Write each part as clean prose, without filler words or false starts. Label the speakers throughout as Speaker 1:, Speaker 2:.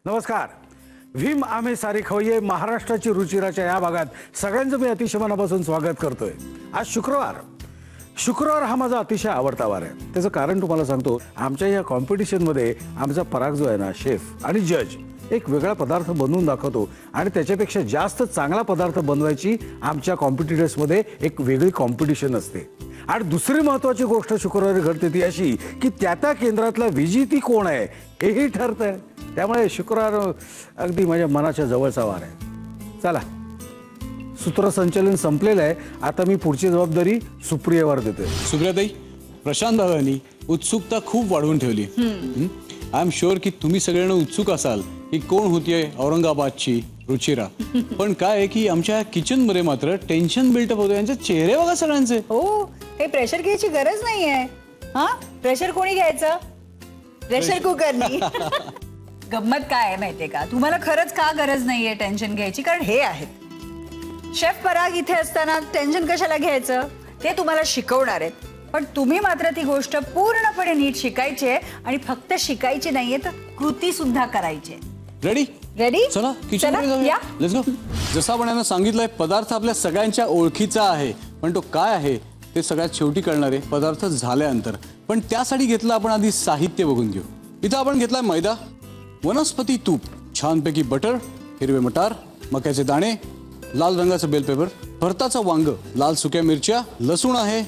Speaker 1: नमस्कार. भीम आम्ही सारी खवये महाराष्ट्राची रुचिराच्या या भागात सगळ्यांचं मी अतिशय मनापासून स्वागत करतोय. आज शुक्रवार हा माझा अतिशय आवडता वार आहे. त्याचं कारण तुम्हाला सांगतो. आमच्या या कॉम्पिटिशनमध्ये आमचा पराग जो आहे ना, शेफ आणि जज एक वेगळा पदार्थ बनवून दाखवतो आणि त्याच्यापेक्षा जास्त चांगला पदार्थ बनवायची आमच्या कॉम्पिटिटर्समध्ये एक वेगळी कॉम्पिटिशन असते. आणि दुसरी महत्त्वाची गोष्ट शुक्रवारी घडते ती अशी की त्या केंद्रातला विजेती कोण आहे हेही ठरतंय. त्यामुळे शुक्रवार अगदी माझ्या मनाच्या जवळचा वार आहे. चला, सूत्रसंचालन संपलेलं आहे. आता मी पुढची जबाबदारी सुप्रियावर देतोय.
Speaker 2: सुप्रियाताई, प्रशांत दादांनी उत्सुकता खूप वाढवून ठेवली. आय एम शुअर की तुम्ही सगळ्यांना उत्सुक असाल की कोण होतीये औरंगाबादची रुचिरा. पण काय आहे की आमच्या किचन मध्ये मात्र टेन्शन बिल्टअप होतं. यांचे चेहरे बघा सगळ्यांचे.
Speaker 3: हो, हे प्रेशर घ्यायची गरज नाहीये. हा, प्रेशर कोणी घ्यायचं? प्रेशर कुकरनी. गंमत काय आहे माहितीये का, तुम्हाला खरंच का गरज नाहीये टेन्शन घ्यायची? कारण हे आहेत शेफ पराग. इथे असताना टेन्शन कशाला घ्यायचं, ते तुम्हाला शिकवणार आहेत. पण तुम्ही मात्र ती गोष्ट पूर्णपणे नीट शिकायची आहे. आणि फक्त शिकायची नाहीये तर कृती सुद्धा करायची आहे.
Speaker 2: रेडी?
Speaker 3: रेडी?
Speaker 2: चला किचन मध्ये जाऊया. Let's go. जसं आपण यांना सांगितलंय, पदार्थ आपल्या सगळ्यांच्या ओळखीचा आहे, पण तो काय आहे ते सगळ्यात शेवटी कळणार आहे पदार्थ झाल्यानंतर. पण त्यासाठी घेतलं आपण आधी साहित्य बघून घेऊ. इथं आपण घेतलाय मैदा, वनस्पती तूप, छानपैकी बटर, हिरवे मटार, मक्याचे दाणे, लाल रंगाचं बेल पेपर, भरताचं वांग, लाल सुक्या मिरच्या, लसूण आहे,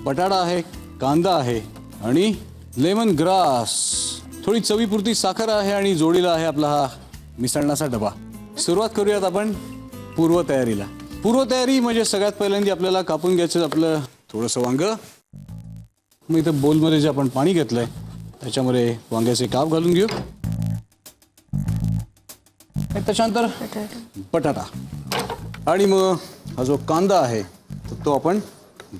Speaker 2: बटाटा आहे, कांदा आहे आणि लेमन ग्रास. थोडी चवीपुरती साखर आहे आणि जोडीला आहे आपला हा मिसळण्याचा डबा. सुरुवात करूयात आपण पूर्वतयारीला. पूर्वतयारी म्हणजे सगळ्यात पहिल्यांदा आपल्याला कापून घ्यायचं आपलं थोडंसं वांग. मग इथं बोलमध्ये जे आपण पाणी घेतलंय त्याच्यामध्ये वांग्याचे काप घालून घेऊ. त्याच्यानंतर बटाटा आणि मग हा जो कांदा आहे तो आपण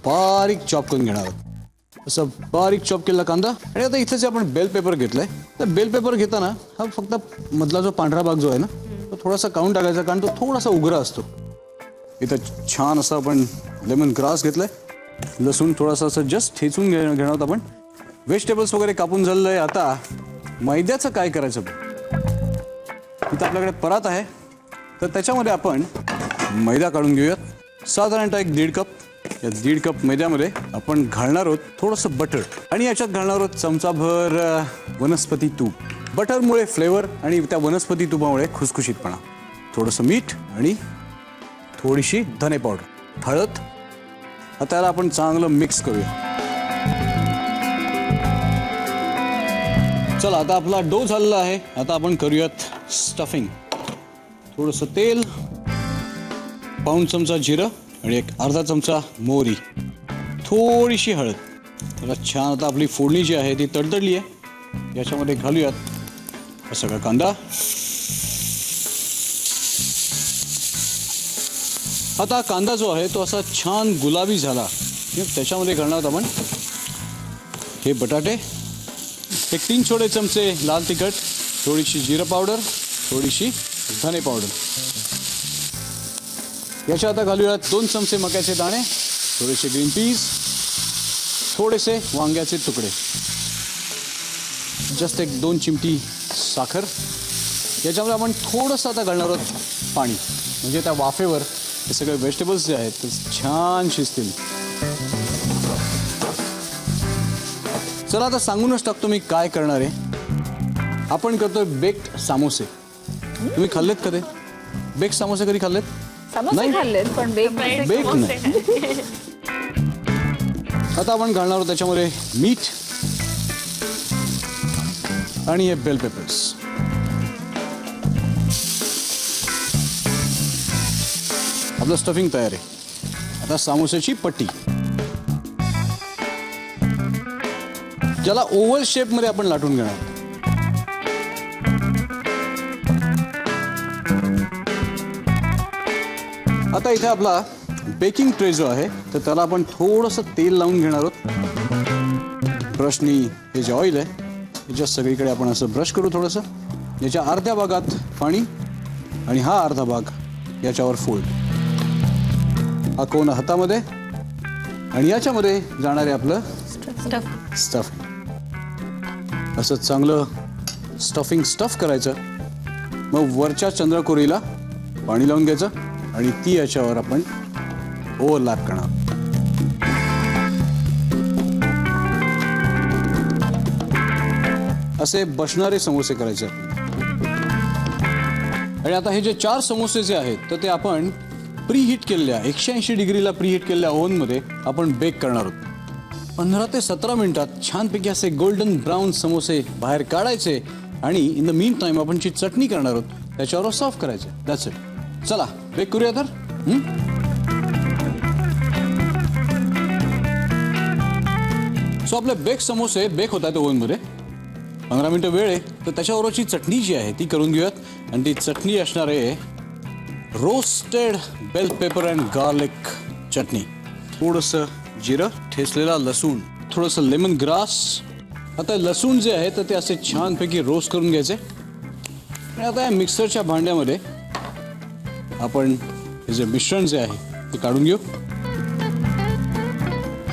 Speaker 2: बारीक चॉप करून घेणार आहोत. असं बारीक चॉप केलेला कांदा. आणि आता इथे जे आपण बेल पेपर घेतलाय, तर बेल पेपर घेताना हा फक्त मधला जो पांढरा भाग जो आहे ना, तो थोडासा काढून टाकायचा, कारण तो थोडासा उग्र असतो. इथं छान असं आपण लेमन ग्रास घेतलाय. लसूण थोडासा असं जस्ट ठेचून घेणार आहोत आपण. व्हेजिटेबल्स वगैरे कापून झालेलं आहे. आता मैद्याचं काय करायचं? इथं आपल्याकडे परात आहे, तर त्याच्यामध्ये आपण मैदा काढून घेऊयात. साधारणतः एक 1.5 कप. या 1.5 कप मैद्यामध्ये आपण घालणार आहोत थोडंसं बटर आणि याच्यात घालणार आहोत चमचाभर वनस्पती तूप. बटरमुळे फ्लेवर आणि त्या वनस्पती तुपामुळे खुसखुशीतपणा. थोडंसं मीठ आणि थोडीशी धने पावडर, हळद. आता याला आपण चांगलं मिक्स करूया. चला, आता आपला डो झालेला आहे. आता आपण करूयात स्टफिंग. थोडंसं तेल, पाऊण चमचा जिरं आणि एक अर्धा चमचा मोहरी, थोडीशी हळद. त्याला छान आता आपली फोडणी जी आहे ती तडतडली आहे. याच्यामध्ये घालूयात हा सगळा कांदा. आता कांदा जो आहे तो असा छान गुलाबी झाला. त्याच्यामध्ये घालणार आपण हे बटाटे, एक 3 छोटे चमचे लाल तिखट, थोडीशी जिरं पावडर, थोडीशी धने पावडर. याच्या आता घालूयात 2 चमचे मक्याचे दाणे, थोडेसे ग्रीन पीस, थोडेसे वांग्याचे तुकडे, जस्ट एक 2 चिमटी साखर. याच्यामध्ये आपण थोडंसं आता घालणार आहोत पाणी, म्हणजे त्या वाफेवर हे सगळे व्हेजिटेबल्स जे आहेत ते छान शिजतील. चला, आता सांगूनच टाकतो मी काय करणार आहे. आपण करतोय बेक्ड सामोसे. तुम्ही खाल्लेत कधी बेक्ड सामोसे? कधी खाल्लेत?
Speaker 3: समोसे खाल्लेत, पण बेक
Speaker 2: नाही. आता आपण घालणार आहोत त्याच्यामध्ये मीठ आणि हे बेल पेपर्स. आपलं स्टफिंग तयार आहे. आता सामोस्याची पट्टी, ज्याला ओव्हल शेप मध्ये आपण लाटून घेणार. आता इथे आपला बेकिंग ट्रे जो आहे तर त्याला आपण थोडंसं तेल लावून घेणार आहोत. ब्रशनी हे जे ऑइल आहे हे जस्ट सगळीकडे आपण असं ब्रश करू थोडंसं. याच्या अर्ध्या भागात पाणी आणि हा अर्धा भाग याच्यावर फोल्ड. हा कोन हातामध्ये आणि याच्यामध्ये जाणार आहे आपलं स्टफिंग. असं चांगलं स्टफ करायचं. मग वरच्या चंद्रकोरीला पाणी लावून घ्यायचं आणि ती याच्यावर आपण ओव्हरलॅप करणार. असे बसणारे समोसे करायचे. आणि आता हे जे 4 समोसे जे आहेत तर ते आपण प्रीहीट केलेल्या 180 डिग्रीला प्रीहीट केलेल्या ओव्हनमध्ये आपण बेक करणार आहोत. 15 ते 17 मिनिटात छानपैकी असे गोल्डन ब्राऊन समोसे बाहेर काढायचे आणि इन द मीन टाइम आपण जी चटणी करणार आहोत त्याच्यावर सर्व करायचे. That's it. चला बेक करूया तर. सो आपले बेक समोसे बेक होत आहेत ओव्हनमध्ये. 15 मिनिटं वेळ आहे तर त्याच्याबरोबरची चटणी जी आहे ती करून घेऊयात. आणि ती चटणी असणार आहे roasted bell pepper and garlic चटणी. थोडंसं जिरं, ठेचलेला लसूण, थोडंसं लेमन ग्रास. आता लसूण जे आहे तर ते असे छानपैकी रोस्ट करून घ्यायचे. आणि आता या मिक्सरच्या भांड्यामध्ये आपण हे जे मिश्रण जे आहे ते काढून घेऊ.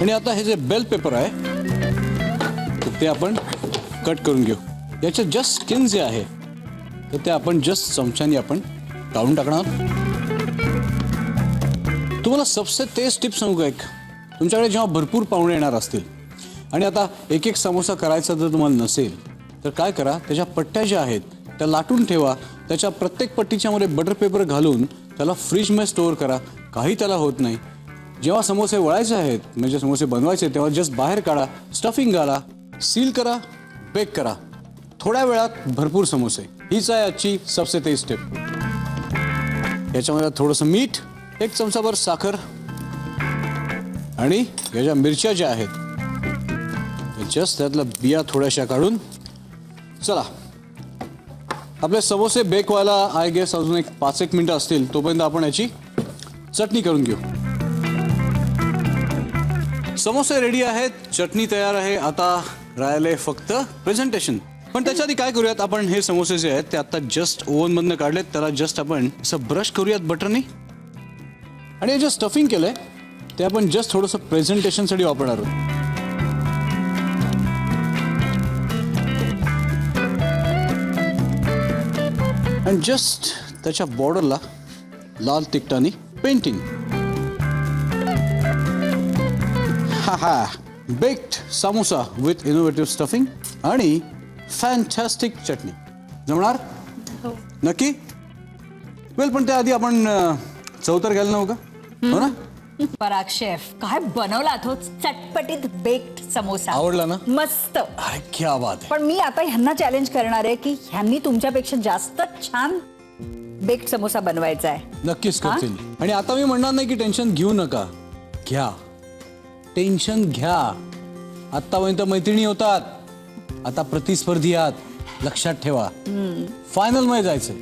Speaker 2: आणि आता हे जे बेल पेपर आहे तर ते आपण कट करून घेऊ. याचे जस्ट स्किन जे आहे तर ते आपण जस्ट चमच्याने आपण काढून टाकणार. तुम्हाला सबसे तेज टिप सांगू का एक. तुमच्याकडे जेव्हा भरपूर पाहुणे येणार असतील आणि आता एक एक समोसा करायचा जर तुम्हाला नसेल तर काय करा, त्याच्या पट्ट्या ज्या आहेत त्या लाटून ठेवा. त्याच्या प्रत्येक पट्टीच्या मध्ये बटर पेपर घालून त्याला फ्रीजमध्ये स्टोअर करा. काही त्याला होत नाही. जेव्हा समोसे वळायचे आहेत म्हणजे समोसे बनवायचे तेव्हा जस्ट बाहेर काढा, स्टफिंग घाला, सील करा, बेक करा. थोड्या वेळात भरपूर समोसे. हीच आहे आजची सबसे तेज टिप. याच्यामध्ये थोडंसं मीठ, 1 चमचाभर साखर आणि या ज्या मिरच्या ज्या आहेत जस्ट त्यातल्या बिया थोड्याशा काढून. चला आपले समोसे बेक व्हायला आय गेस अजून एक 5-1 मिनिटं असतील. तोपर्यंत आपण याची चटणी करून घेऊ. समोसे रेडी आहेत, चटणी तयार आहे. आता राहिले फक्त प्रेझेंटेशन. पण त्याच्या आधी काय करूयात, आपण हे समोसे जे आहेत ते आता जस्ट ओव्हनमधनं काढलेत. त्याला जस्ट आपण असं ब्रश करूयात बटरनी. आणि हे जे स्टफिंग केलंय ते आपण जस्ट थोडंसं प्रेझेंटेशनसाठी वापरणार आहोत. आणि जस्ट त्याच्या बॉर्डरला लाल तिखटाने पेंटिंग. हा baked samosa with innovative stuffing आणि फॅन्टॅस्टिक चटणी. जमणार नक्की. वेल पण त्याआधी आपण चौतर घ्यायला नव्हतं का, हो ना?
Speaker 3: पराग शेफ, काय बनवला तो चटपटीत बेक्ड समोसा.
Speaker 2: आवडला ना?
Speaker 3: मस्त.
Speaker 2: क्या बात आहे.
Speaker 3: पण मी आता ह्यांना चॅलेंज करणार आहे की ह्यांनी तुमच्यापेक्षा जास्त छान बेक्ड समोसा बनवायचा आहे.
Speaker 2: नक्कीच करतील. आणि आता मी म्हणणार नाही की टेन्शन घेऊ नका. घ्या, टेन्शन घ्या. आतापर्यंत मैत्रिणी होतात, आता प्रतिस्पर्धी आहात. लक्षात ठेवा, फायनल मध्ये जायचं.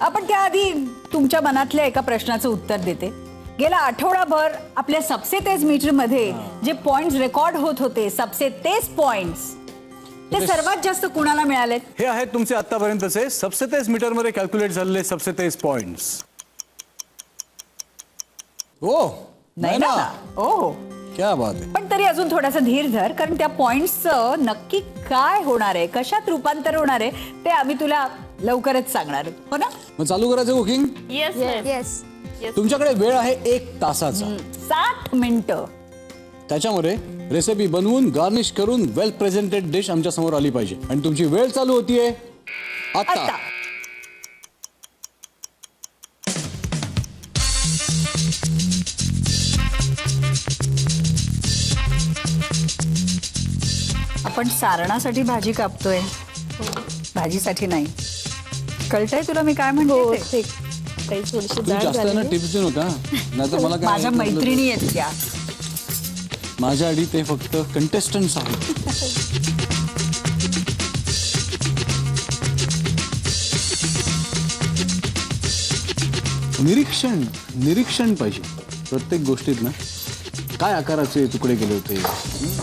Speaker 3: आपण त्याआधी तुमच्या मनातल्या एका प्रश्नाचं उत्तर देते. गेला आठवडाभर आपल्या सबसे तेज मीटर मध्ये जे पॉइंट्स रेकॉर्ड होत होते, सबसे तेज पॉइंट्स, ते सर्वात जास्त कुणाला मिळालेत?
Speaker 2: हे आहेत तुमचे आतापर्यंतचे सबसे तेज मीटर मध्ये कॅल्क्युलेट झालेले सबसे तेज पॉइंट्स. ओ
Speaker 3: नाही ना? ओ
Speaker 2: क्या बात आहे.
Speaker 3: पण तरी अजून थोडासा धीर धर, कारण त्या पॉइंट्सचं नक्की काय होणार आहे, कशात रूपांतर होणार आहे ते आम्ही तुला लवकरच सांगणार आहोत, हो ना?
Speaker 2: मग चालू करायचं कुकिंग.
Speaker 4: येस.
Speaker 2: तुमच्याकडे वेळ आहे 1 तासाचा.
Speaker 3: 60 मिनिटं.
Speaker 2: त्याच्यामध्ये रेसिपी बनवून गार्निश करून वेल प्रेझेंटेड डिश आमच्या समोर आली पाहिजे. आणि तुमची वेळ चालू होतीये आता.
Speaker 3: आता आपण सारणासाठी भाजी कापतोय, भाजीसाठी नाही. कळतंय तुला मी काय म्हणते ते?
Speaker 4: काही थोडीशी
Speaker 2: तू
Speaker 4: जाड
Speaker 2: जास्त
Speaker 4: झाली.
Speaker 2: ना टिप्स देऊ नका, नाहीतर मला काय
Speaker 3: माझ्या मैत्रिणी आहेत त्या.
Speaker 2: माझ्या आधी ते फक्त कंटेस्टंट्स आहेत. निरीक्षण पाहिजे. प्रत्येक गोष्टीत ना काय आकाराचे तुकडे केले होते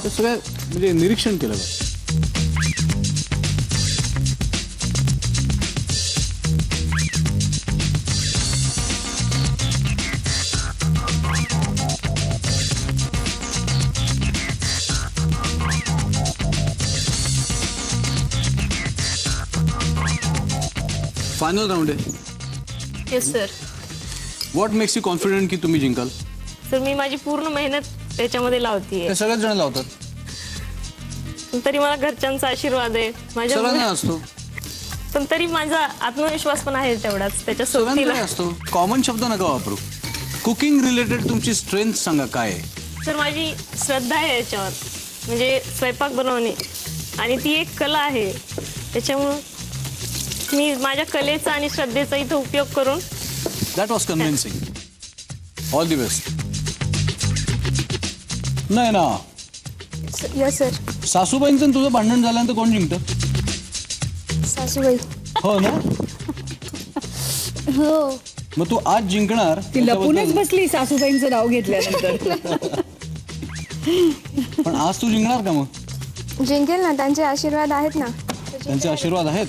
Speaker 2: ते सगळं म्हणजे निरीक्षण केलं पाहिजे. फायनल राऊंड आहे.
Speaker 4: Yes sir.
Speaker 2: What makes you confident की तुम्ही जिंकाल?
Speaker 4: सर मी माझी पूर्ण मेहनत त्याच्यामध्ये लावतीये.
Speaker 2: ते सगळेच जण लावतात.
Speaker 4: तरी मला घरच्यांचा आशीर्वाद आहे
Speaker 2: सगळ्यांना
Speaker 4: माझ्या,
Speaker 2: असतो.
Speaker 4: पण तरी माझा आत्मविश्वास पण आहे तेवढाच त्याच्या
Speaker 2: सगळ्यांना
Speaker 4: सोबतीला.
Speaker 2: असतो. कॉमन शब्द नका वापरू. कुकिंग रिलेटेड तुमची स्ट्रेंथ सांगा काय आहे?
Speaker 4: सर माझी श्रद्धा आहे याच्यावर, म्हणजे स्वयंपाक बनवणे, आणि ती एक कला आहे. त्याच्यामुळं मी माझ्या कलेचा आणि श्रद्धेचा इथं उपयोग करून.
Speaker 2: That was convincing. All the best. नाही ना,
Speaker 5: यस सर.
Speaker 2: सासूबाईंचं तुझं भांडण झाल्यानंतर कोण जिंकतं?
Speaker 5: सासूबाई.
Speaker 2: हो ना.
Speaker 5: हो.
Speaker 2: मग तू आज जिंकणार.
Speaker 3: ती लपूनच
Speaker 2: त्याच्याबद्दल-
Speaker 3: बसली सासूबाईंचं नाव घेतल्यानंतर.
Speaker 2: पण आज तू जिंकणार का मग?
Speaker 5: जिंकेल ना, त्यांचे आशीर्वाद आहेत ना.
Speaker 2: त्यांचे आशीर्वाद आहेत.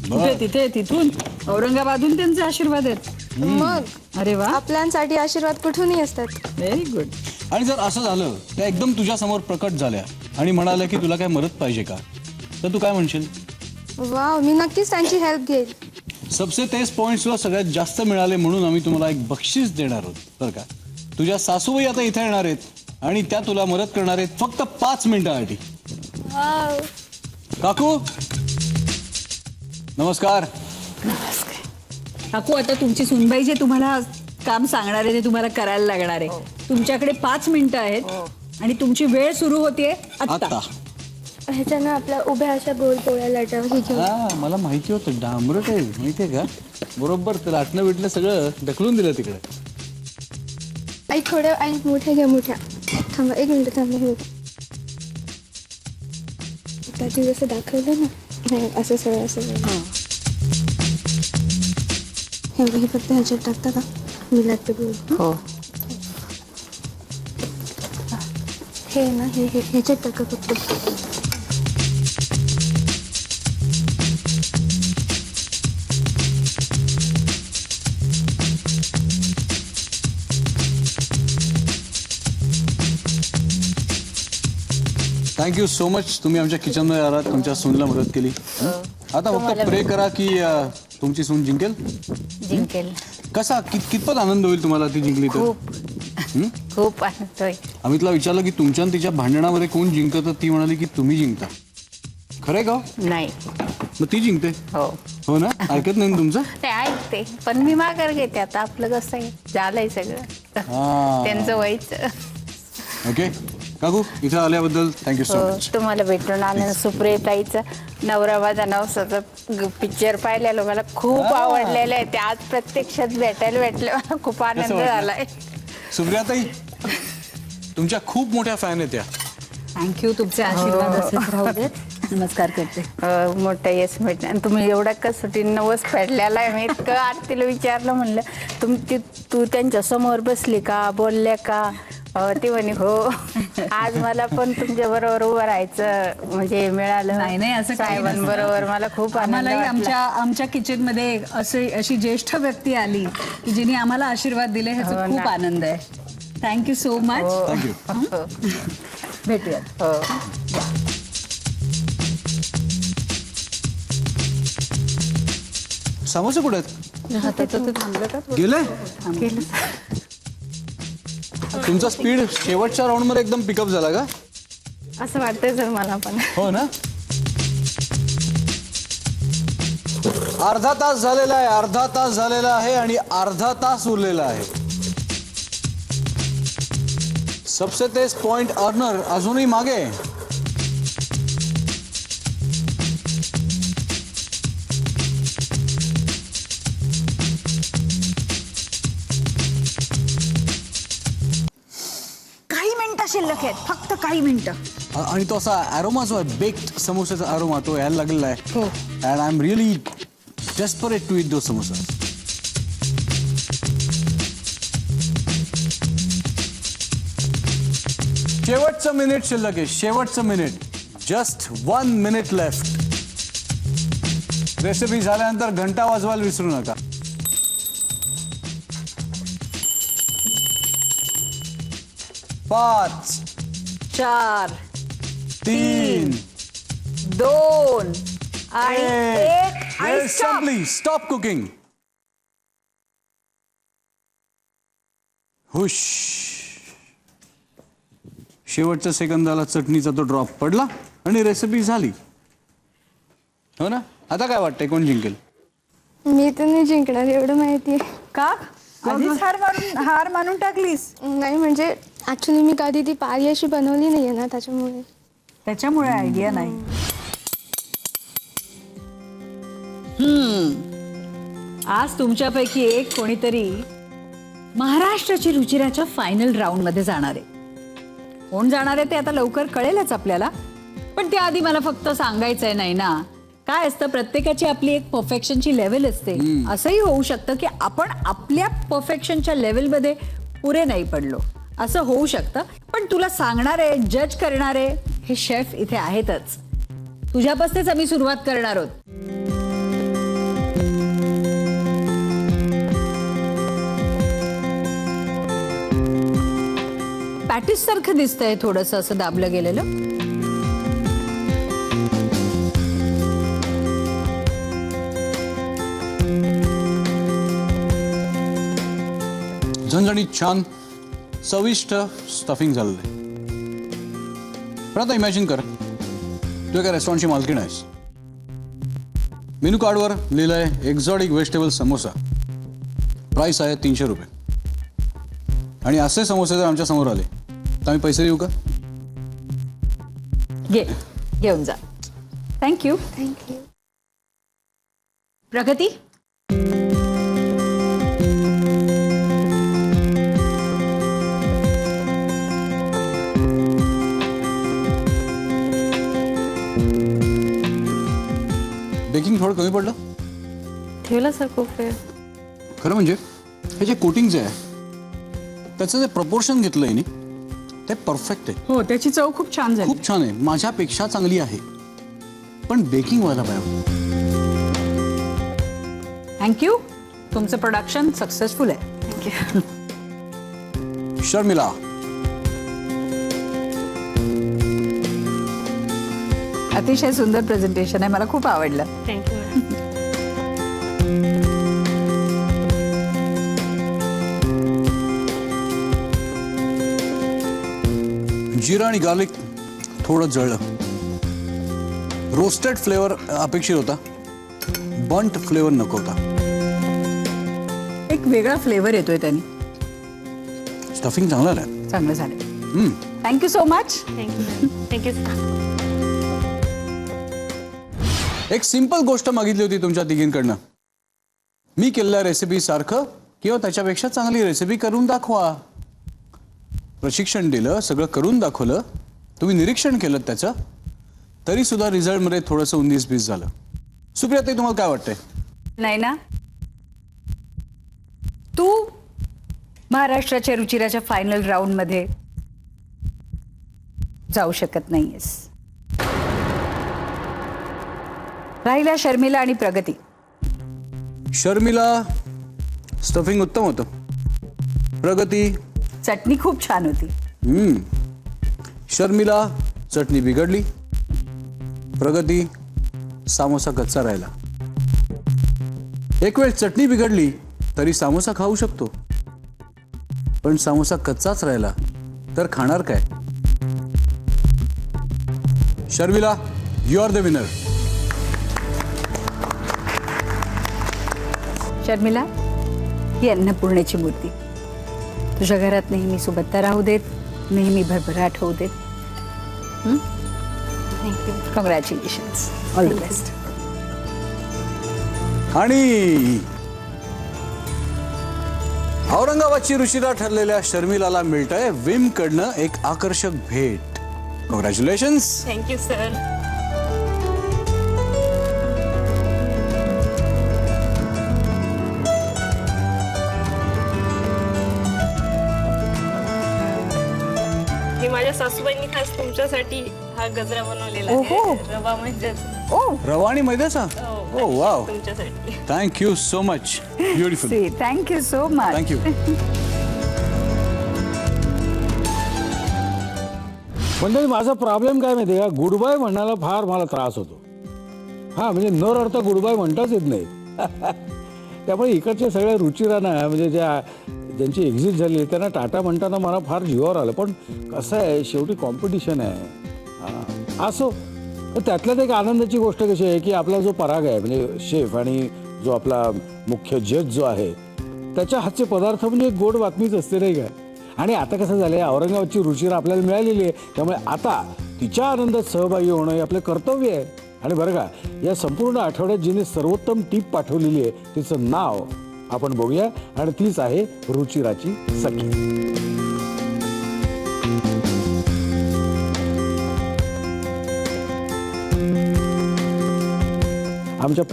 Speaker 3: कुठे? तिथे तिथून औरंगाबादहून त्यांचे आशीर्वाद आहेत.
Speaker 5: मग
Speaker 3: अरे वा,
Speaker 5: आपल्यांसाठी आशीर्वाद कुठूनही असतात.
Speaker 3: Very good.
Speaker 2: आणि जर असं झालं त्या एकदम तुझ्या समोर प्रकट झाल्या आणि म्हणाल्या की तुला काय मदत पाहिजे का, तर तू काय म्हणशील?
Speaker 5: वाव, मी नक्कीच त्यांची हेल्प घेईल.
Speaker 2: सबसे तेज पॉइंट्स तुला सगळ्यात जास्त मिळाले म्हणून आम्ही तुम्हाला एक बक्षीस देणार आहोत बरं का. तुझ्या सासूबाई आता इथे येणार आहेत आणि त्या तुला मदत करणार आहेत फक्त 5 मिनिटासाठी.
Speaker 5: वाव.
Speaker 2: काकू नमस्कार.
Speaker 3: काकू, आता तुमची सुनबाई जे तुम्हाला काम सांगणार आहे ते तुम्हाला करायला लागणार आहे. तुमच्याकडे 5 मिनिटं आहेत आणि तुमची वेळ सुरू होतीये आता.
Speaker 2: आता
Speaker 5: ह्याच्यानं आपल्या उभ्या अशा गोल पोळ्या लाटावं घेऊन.
Speaker 2: हा मला माहिती होतं डांबरट आहे माहितीये का. बरोबर ते लाटणं बिटणं सगळं ढकलून दिलं तिकडे.
Speaker 5: आई थोड्या, आई मोठ्या घ्या, मोठ्या. थांबा 1 मिनिट, थांबा. हो, त्याची जसं दाखवलं ना, नाही असं सगळं असं सगळं. हे फक्त ह्याच्यात टाकता का? मी लागते बोल.
Speaker 3: हो.
Speaker 5: हे ना, हे ह्याच्यात टाका फक्त.
Speaker 2: Thank you so much. तुम्ही आमच्या किचनमध्ये आलात, तुमच्या सूनला मदत केली. आता फक्त प्रे करा की तुमची सून जिंकेल.
Speaker 6: जिंकेल.
Speaker 2: कसा कितपत आनंद होईल तुम्हाला ती जिंकली तर?
Speaker 6: खूप आनंद होईल.
Speaker 2: आम्ही तिला विचारलं की तुमच्या आणि तिच्या भांडणामध्ये कोण जिंकतं, तर ती म्हणाली की तुम्ही जिंकता. खरंय का?
Speaker 6: नाही.
Speaker 2: मग ती जिंकते.
Speaker 6: हो.
Speaker 2: हो ना. ऐकत नाही ना तुमचं?
Speaker 6: ते ऐकते पण मी माघार घेते. आता आपलं कसं आहे, झालंय सगळं.
Speaker 2: हा.
Speaker 6: त्यांचं व्हायचं.
Speaker 2: ओके काकू, इथं आल्याबद्दल थँक्यू सो
Speaker 6: हो,
Speaker 2: मच.
Speaker 6: तुम्हाला भेटून आनंद. सुप्रियताईचं नवरा माझा नवसाचं पिक्चर पाहिलेलं मला खूप आवडलेलं आहे. ते आज प्रत्यक्षात भेटायला भेटलं, मला खूप आनंद
Speaker 2: वाटलं?
Speaker 6: झालाय.
Speaker 2: सुप्रियाताई तुमच्या खूप मोठ्या फॅन आहेत त्या.
Speaker 3: थँक्यू. तुमचे आशीर्वाद असेच राहू देत. नमस्कार करते.
Speaker 6: मोठं यश भेटलं. आणि तुम्ही एवढा कसोटी नवस फेडलेला आहे. मी इतकं आरतीला विचारलं, म्हणलं तू त्यांच्या समोर बसली का, बोलल्या का? ती म्हणे हो. आज मला पण तुमच्या बरोबर उभं राहायचं म्हणजे मिळालं.
Speaker 3: नाही नाही, असं काही नसतं.
Speaker 6: साहेबांबरोबर मला खूप आनंद
Speaker 3: आम्हालाही
Speaker 6: वाटला.
Speaker 3: आमच्या किचन मध्ये अशी ज्येष्ठ व्यक्ती आली की जिने आम्हाला आशीर्वाद दिले, ह्याचा
Speaker 6: हो
Speaker 3: खूप
Speaker 6: ना.
Speaker 3: आनंद आहे. Thank you so much.
Speaker 2: थँक्यू.
Speaker 3: भेटूया.
Speaker 6: हो.
Speaker 2: समोसे कुठे आहेत? गेले. तुमचा स्पीड शेवटच्या राऊंड मध्ये एकदम पिकअप झाला का?
Speaker 6: असं वाटतंय सर मला पण.
Speaker 2: हो ना. अर्धा तास झालेला आहे, अर्धा तास झालेला आहे आणि अर्धा तास उरलेला आहे. सबसे तेज पॉइंट अर्नर अजूनही मागे.
Speaker 3: काही मिनिटं शिल्लक आहेत, फक्त काही मिनिटं.
Speaker 2: आणि तो असा अरोमा जो आहे, बेक्ड समोसाचा अरोमा, तो यायला लागलेला आहे. And I am really desperate to eat those samosa. शेवटचं मिनिट शिल्लक आहे, शेवटचं minute. Just 1 minute left. Recipe झाल्यानंतर घंटा वाजवायला विसरू नका. पाच,
Speaker 3: 4
Speaker 2: 3,
Speaker 3: 2 आणि 1 आणि stop.
Speaker 2: संपली. Stop cooking. हुश. शेवटच्या सेकंदाला चटणीचा तो ड्रॉप पडला आणि रेसिपी झाली. हो ना? आता काय वाटतंय, कोण जिंकेल?
Speaker 5: मी तर नाही जिंकणार एवढं माहिती आहे.
Speaker 3: का आधीच हार मानून टाकलीस?
Speaker 5: नाही म्हणजे ऍक्च्युली मी कधी ती पारी अशी बनवली नाहीये ना,
Speaker 3: त्याच्यामुळे आयडिया नाही. आज तुमच्यापैकी एक कोणीतरी महाराष्ट्राची रुचिराच्या फायनल राऊंड मध्ये जाणार आहे. कोण जाणार आहे ते आता लवकर कळेलच आपल्याला. पण त्याआधी मला फक्त सांगायचंय नाही ना, काय असतं प्रत्येकाची आपली एक परफेक्शनची लेवल असते. असंही होऊ शकतं की आपण आपल्या परफेक्शनच्या लेवलमध्ये पुरे नाही पडलो, असं होऊ शकतं. पण तुला सांगणारे, जज करणारे हे शेफ इथे आहेतच. तुझ्यापासूनच आम्ही सुरुवात करणार आहोत. पॅटिस सारखं दिसतंय थोडंसं असं दाबलं गेलेलं.
Speaker 2: झणझणीत छान चविष्ट स्टफिंग झालेलं आहे. पण आता इमॅजिन कर, तू एका रेस्टॉरंटची मालकीण आहेस. मेनू कार्डवर लिहिलंय एक्झॉटिक व्हेजिटेबल समोसा, प्राइस आहे 300 रुपये. आणि असे समोसे जर आमच्या समोर आले तर आम्ही पैसे देऊ का?
Speaker 3: घेऊन जा. थँक्यू.
Speaker 5: थँक्यू.
Speaker 3: प्रगती.
Speaker 2: बेकिंग थोडं कमी पडलं
Speaker 4: ठेवलं सर खूप वेळ.
Speaker 2: खरं म्हणजे हे जे कोटिंग जे आहे त्याचं जे प्रपोर्शन घेतलंय नी ते परफेक्ट आहे.
Speaker 3: हो, त्याची चव खूप छान झाली.
Speaker 2: खूप छान आहे, माझ्यापेक्षा चांगली आहे. पण बेकिंग व्हायला पाहिजे.
Speaker 3: थँक्यू. तुमचं प्रोडक्शन सक्सेसफुल आहे. थँक्यू.
Speaker 2: शर्मिला.
Speaker 3: अतिशय सुंदर प्रेझेंटेशन आहे, मला खूप आवडलं.
Speaker 4: Thank you ma'am.
Speaker 2: जिरा आणि गार्लिक थोडं जळलं. रोस्टेड फ्लेवर अपेक्षित होता, बंट फ्लेवर नको होता.
Speaker 3: एक वेगळा फ्लेवर येतोय त्याने.
Speaker 2: स्टफिंग चांगलं आहे.
Speaker 3: चांगलं झालं. Thank you so much.
Speaker 4: Thank you ma'am. Thank you sir.
Speaker 2: एक सिंपल गोष्ट मागितली होती तुमच्या तिघींकडनं. मी केलेल्या रेसिपी सारखं किंवा त्याच्यापेक्षा चांगली रेसिपी करून दाखवा. प्रशिक्षण दिलं, सगळं करून दाखवलं, तुम्ही निरीक्षण केलं त्याचं, तरी सुद्धा रिझल्टमध्ये थोडंसं 19-20 झालं. सुप्रिया, तुम्हाला काय वाटतंय?
Speaker 3: नाही ना, तू महाराष्ट्राच्या रुचिराच्या फायनल राऊंड मध्ये जाऊ शकत नाहीयेस. राहिला शर्मिला आणि प्रगती.
Speaker 2: शर्मिला स्टफिंग उत्तम होतं, प्रगती
Speaker 3: चटणी खूप छान होती.
Speaker 2: शर्मिला चटणी बिघडली, प्रगती सामोसा कच्चा राहिला. एक वेळ चटणी बिघडली तरी सामोसा खाऊ शकतो, पण सामोसा कच्चाच राहिला तर खाणार काय? Sharmila, you are the winner.
Speaker 3: Sharmila, ही अन्नपूर्णेची मूर्ती तुझ्या घरात नेहमी सुबत्ता राहू देत, नेहमी भरभराट होऊ देत.
Speaker 4: Thank you.
Speaker 3: Congratulations. All the best.
Speaker 2: आणि औरंगाबादची रुचिरा ठरलेल्या शर्मिलाला मिळतंय विम कडनं एक आकर्षक भेट. कॉंग्रॅच्युलेशन्स.
Speaker 4: Thank you sir. आणि माझ्या सासूबाईंनी खास तुमच्यासाठी हा गजरा बनवलेला
Speaker 3: ओहो.
Speaker 4: आहे रवा म्हणजेच
Speaker 3: ओ
Speaker 2: रवा आणि मैद्याचा
Speaker 4: हो,
Speaker 2: ओ वाव
Speaker 4: तुमच्यासाठी.
Speaker 2: Thank you so much beautiful
Speaker 3: thank you so much.
Speaker 2: Thank you.
Speaker 1: म्हणजे माझा प्रॉब्लेम काय माहिती का, गुड बाय म्हणायला फार मला त्रास होतो. हा म्हणजे न रडता गुड बाय म्हणताच येत नाही. त्यामुळे इकडच्या सगळ्या रुचिरांना म्हणजे ज्यांची एक्झिट झाली त्यांना टाटा म्हणताना मला फार जीवावर आलं. पण कसं आहे, शेवटी कॉम्पिटिशन आहे. असो, तर त्यातल्यात एक आनंदाची गोष्ट कशी आहे की आपला जो पराग आहे म्हणजे शेफ आणि जो आपला मुख्य जज जो आहे त्याच्या हातचे पदार्थ म्हणजे एक गोड बातमीच असते नाही का. आणि आता कसं झालंय, औरंगाबादची रुचिरा आपल्याला मिळालेली आहे, त्यामुळे आता तिच्या आनंदात सहभागी होणं हे आपलं कर्तव्य आहे. आणि बरं का, या संपूर्ण आठवड्यात जिने सर्वोत्तम टीप पाठवलेली आहे तिचं नाव आपण बघूया, आणि तीच आहे रुचिराची सखी. आमच्या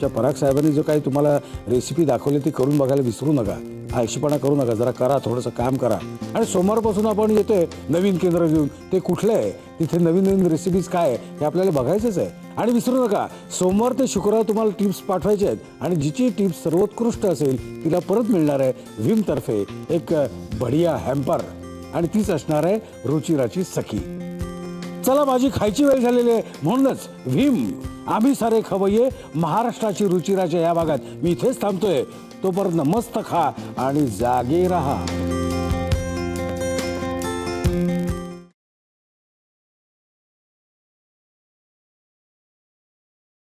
Speaker 1: पराग साहेबांनी जो काही तुम्हाला रेसिपी दाखवली ती करून बघायला विसरू नका. आळशीपणा करू नका, जरा करा, थोडंसं काम करा. आणि सोमवारपासून आपण येतोय नवीन केंद्र घेऊन. ते कुठलं आहे, तिथे नवीन नवीन रेसिपीज काय आहे हे आपल्याला बघायचंच आहे. आणि विसरू नका, सोमवार ते शुक्रवार तुम्हाला टिप्स पाठवायचे आहेत, आणि जिची टिप्स सर्वोत्कृष्ट असेल तिला परत मिळणार आहे व्हीमतर्फे एक बढिया हॅम्पर, आणि तीच असणार आहे रुचिराची सखी. चला, माझी खायची वेळ झालेली आहे, म्हणूनच व्हीम आम्ही सारे खवय्ये महाराष्ट्राची रुचिराच्या या भागात मी इथेच थांबतोय. तोपर्यंत मस्त खा आणि जागे राहा.